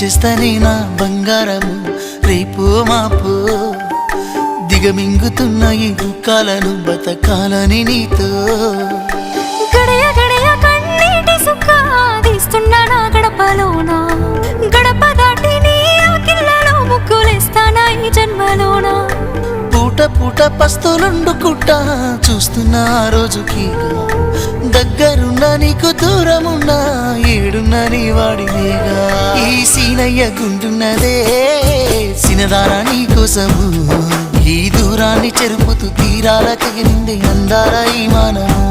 చేస్తానే నా బంగారము రేపు మాపు దిగమింగుతున్న ఈ దుఃఖాలను బతకాలని నీతో గడయ గడయ కన్నీటి సుఖాదిస్తున్నా నా గడపలోనా గడప దాటి నీ ఆకిళ్ళలో ముగ్గులేస్తానా ఈ జన్మలోనా పూట పూట పస్తులుండుకుంటా చూస్తున్నా ఆ రోజుకి దగ్గరున్నా నీకు దూరమున్నా ఏడున్నా నీ వాడినేగా ఈ సీనయ్య గుంటున్నదే సినదారా నీ కోసము ఈ దూరాన్ని చెరుపుతూ తీరాల తెగినింది అందారా ఈ మానము